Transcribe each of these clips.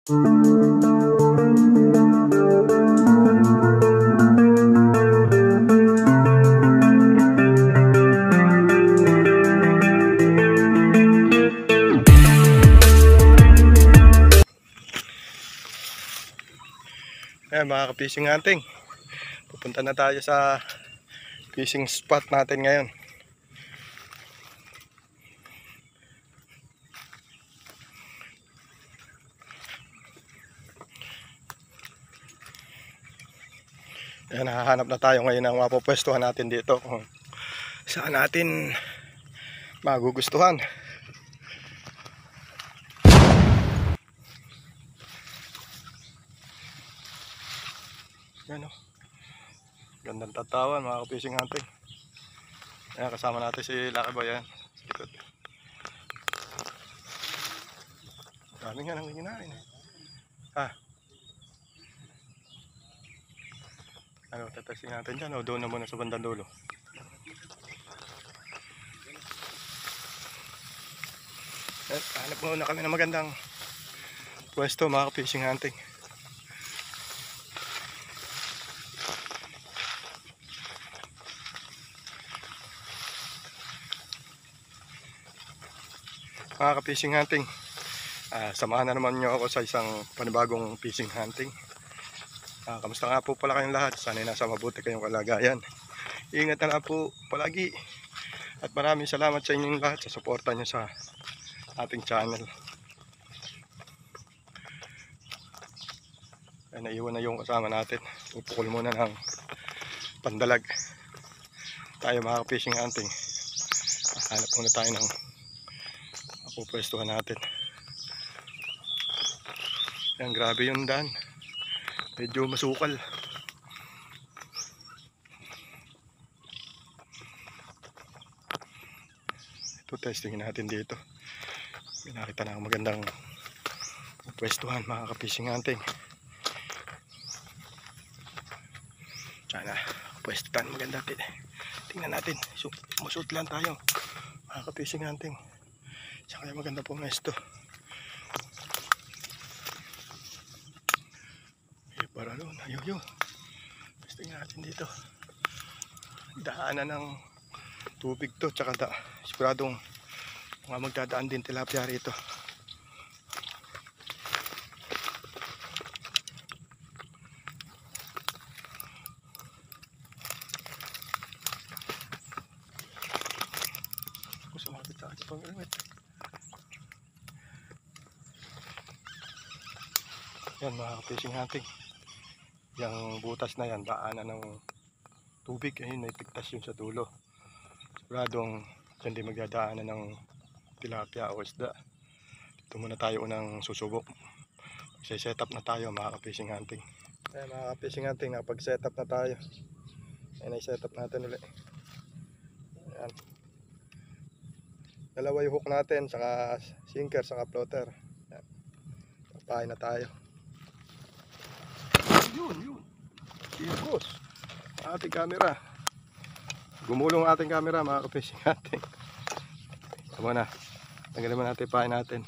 Ayan mga ka-fishing hunting, pupunta na tayo sa fishing spot natin ngayon. Ayan, hahanap na tayo ngayon ng mapupwestuhan natin dito kung saan natin magugustuhan. Yan o, gandang tatawan mga ka-fishing hunting. Ayan, kasama natin si Lucky Boy. Ayan, sikot. Daming nga nang ginain eh. Ano, tatasing natin dyan o doon na muna sa bandang dulo. Hanap muna kami ng magandang pwesto mga ka-fishing hunting. Mga ka-fishing hunting, samahan na naman nyo ako sa isang panibagong fishing hunting. Kamusta nga po pala kayong lahat? Sana'y nasa mabuti kayong kalagayan. Ingat na lang po palagi. At maraming salamat sa inyong lahat sa suporta nyo sa ating channel. Naiwan na yung kasama natin. Ipukul muna ng pandalag. Tayo mga fishing hunting, hanap muna tayo ng mapupwestuhan natin. Yan, grabe yung daan. Medyo masukal. Ito, testingin natin dito. May nakita na magandang pwestuhan mga ka-fishing hunting. Sana pwestuhan maganda. Tingnan natin. Masut lang tayo mga ka-fishing hunting. Saka maganda po mesto. Para doon, ayun. Tingnan natin dito. Daanan ng tubig to, tsaka siguradong mga magdadaan din tilapia rito. Gusto makapit sa ating pang-iwit. Yan mga fishing hunting. Yung butas na yan, daanan ng tubig. Ayun, may pigtas yun sa dulo. Siguradong hindi magdadaanan ng tilapia o isda. Dito muna tayo unang susubok. Set up na tayo mga fishing hunting. Ayan mga fishing hunting, nakapag-set up na tayo. Ayan, ay set up natin ulit. Ayan. Dalawa yung hook natin, saka sinker, saka floater. Ayan. Papain na tayo. Yun. Sirkos. Ating camera. Gumulong ating camera mga ka-fishing hunting. Tama na. Tanggalin mo natin pain natin.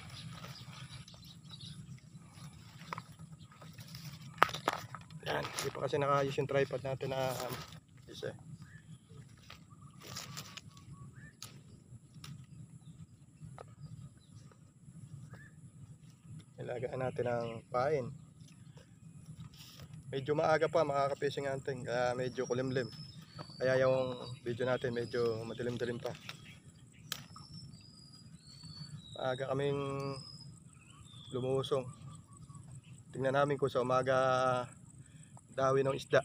Yan. Hindi pa kasi nakayos yung tripod natin na isa. Ilagaan natin ang pain. Medyo maaga pa mga ka-fishing hunting, kaya medyo kulimlim. Kaya yung video natin medyo madilim-dilim pa. Maaga kaming lumusong. Tingnan namin kung sa umaga dawi ng isda.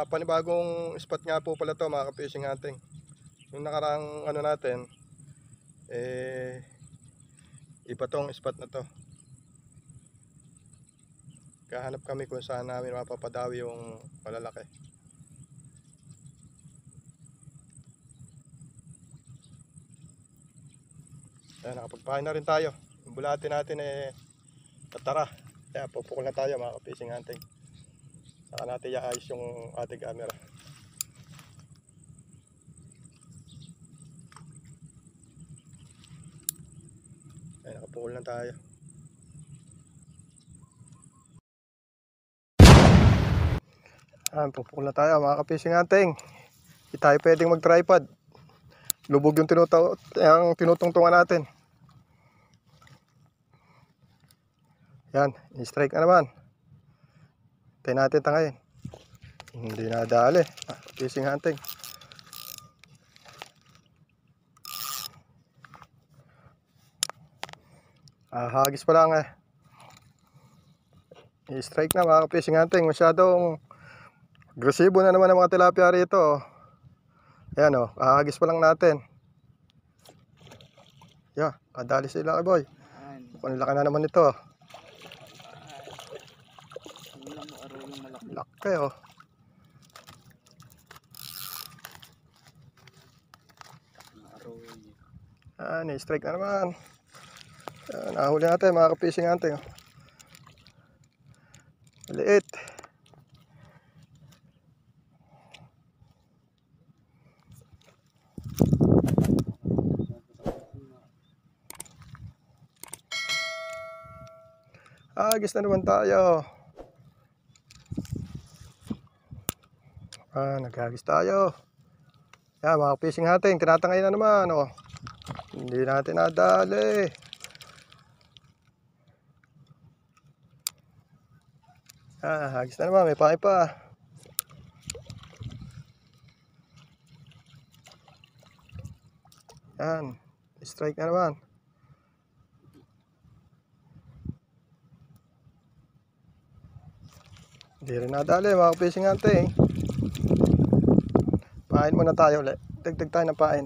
Panibagong spot nga po pala to mga ka-fishing hunting. Yung nakarang ano natin, iba tong spot na to. Kahanap kami kung saan namin mapapadawi yung malalaki. Ayan, nakapagpahin na rin tayo. Yung bulate natin tatara. Kaya pupukul na tayo mga ka-fishing hunting. Saka natin iayos yung ating camera. Pupukol na tayo. Pupukol na tayo mga ka-fishing hunting. Hindi tayo pwedeng mag-tripod. Lubog yung tinutungtungan natin. Yan, i-strike na naman. Tayo natin tangayin. Hindi nadali. Fishing hunting. Hagis pa lang I-strike na mga fishing hunting. Masyadong agresibo na naman ang mga tilapia rito. Ayan hagis pa lang natin. Kadali sila kay boy. Mukhang laki na naman ito. Laki i-strike na naman. Nahuli natin mga ka-fishing hunting. Maliit. Hagis na naman tayo. Naghagis tayo. Yan mga fishing hunting, tinatangay na naman Hindi natin nadali. Hagis na naman, may pain pa. Yan, strike na naman. Hindi rin nadali mga fishing hunting. Pain muna tayo ulit. Dagdag tayo ng pain.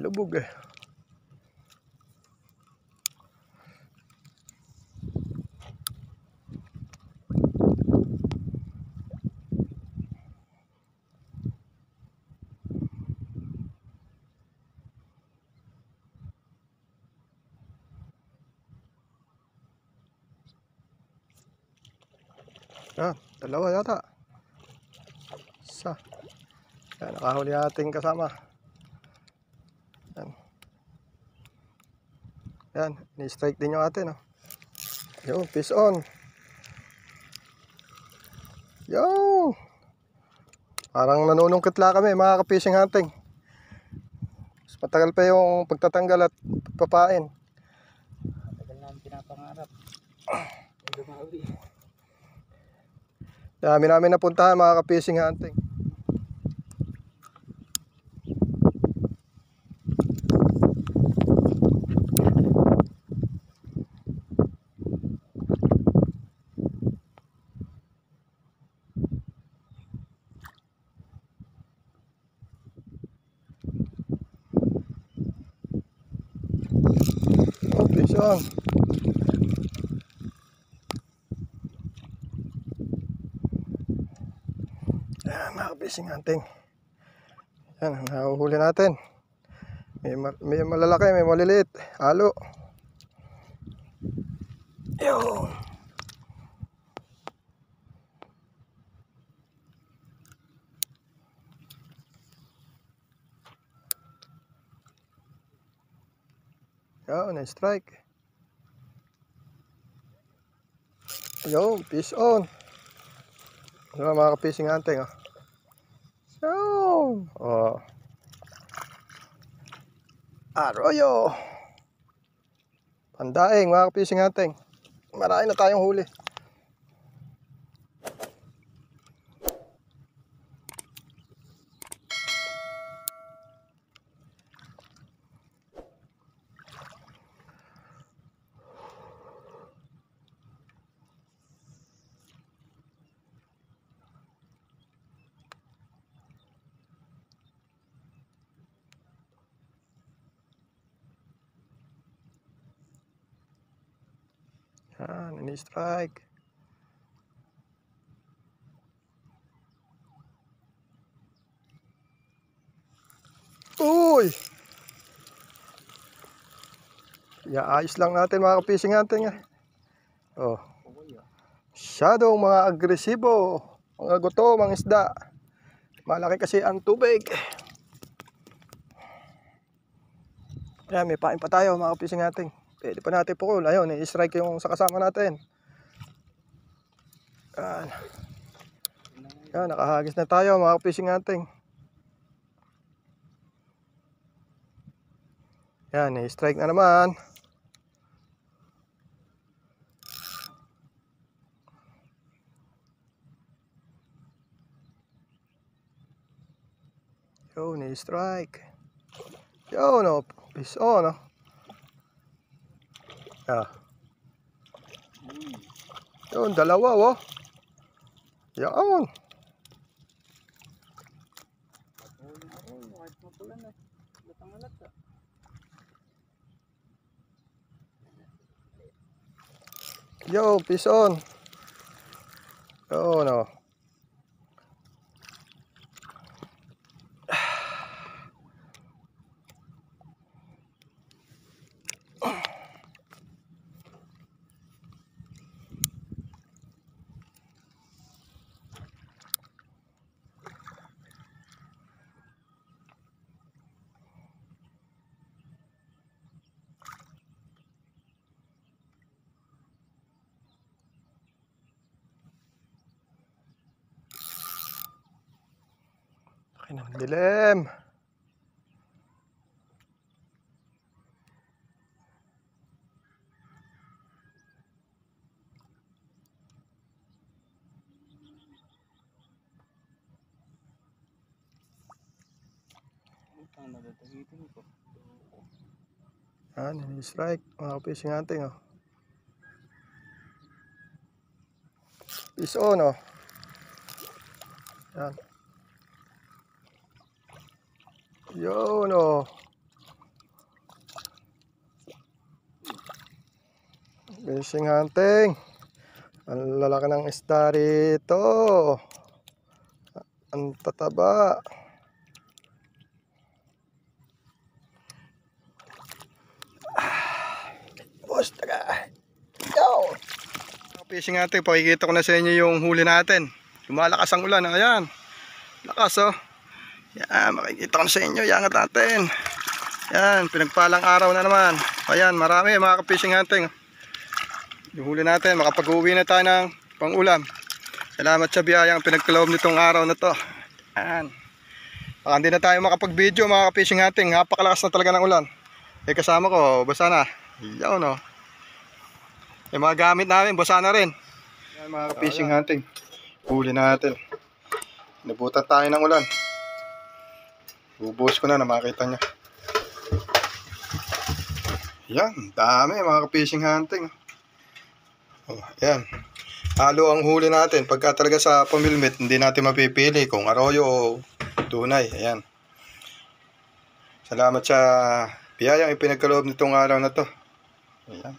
Lubog dalawa yata. Isa. Yan, nakahuli ating kasama. Yan, ni-strike din yung atin Yo, fish on. Yo. Parang nanunungkit lang kami mga ka-fishing hunting. Mas matagal pa yung pagtatanggal at pagpapain. Matagal namin pinapangarap. Dumawi. Dami namin napuntahan mga ka-fishing hunting. Fish on. Mga fishing hunting. Yan, nahuhuli natin. May malalaki, may maliliit. Halo. Yun. Na-strike. Yo, fish on. Mga ka-fishing hunting Arroyo. Pandaing mga ka-fishing hunting. Marami na tayong huli. Ni-strike. Uy! Iaayos lang natin mga ka-fishing hunting. Oh. Masyadong mga agresibo. Mga guto, mga isda. Malaki kasi ang tubig. Ayan, may pain pa tayo mga ka-fishing hunting. Pwede pa natin pukul. Ayun, i-strike yung sa kasama natin. Yan. Yan, nakahagis na tayo mga ka-fishing hunting. Yan, i-strike na naman. Yun, i-strike. Yun, no. Peace on, no. Yeah. Yun, dalawa, oh. Yan. Yo, peace on. Yun, no. Laki ng dilim. Yan, i-strike mga ka-fishing hunting, oh. Peace on, oh. Yan. Yun, oh. Fishing hunting. Ang lalaki ng isda rito. Ang tataba. Boss, taga. Yo! Fishing hunting, pakikita ko na sa inyo yung huli natin. Lumalakas ang ulan, ayan. Lakas, oh. Yan, makikita ko na sa inyo, yangat natin. Yan, pinagpalang araw na naman. Ayan, marami mga ka-fishing hunting. Yung huli natin, makapag-uwi na tayo ng pang-ulam. Salamat sa biyayang pinagkaloob nitong araw na to. Ayan. Baka hindi na tayo makapag-video mga ka-fishing hunting. Napakalakas na talaga ng ulan. Eh kasama ko, basa na. Yan, no. Yung mga gamit namin, basa na rin. Yan mga ka-fishing hunting. Huli natin. Nabutan tayo ng ulan. Bubuhos ko na makita nyo. Yan, dami mga ka-fishing hunting. Oh, yan. Halo ang huli natin. Pagka talaga sa pamilmit, hindi natin mapipili kung arroyo o tunay. Ayan. Salamat sa biyayang ipinagkaloob nitong araw na to. Ayan.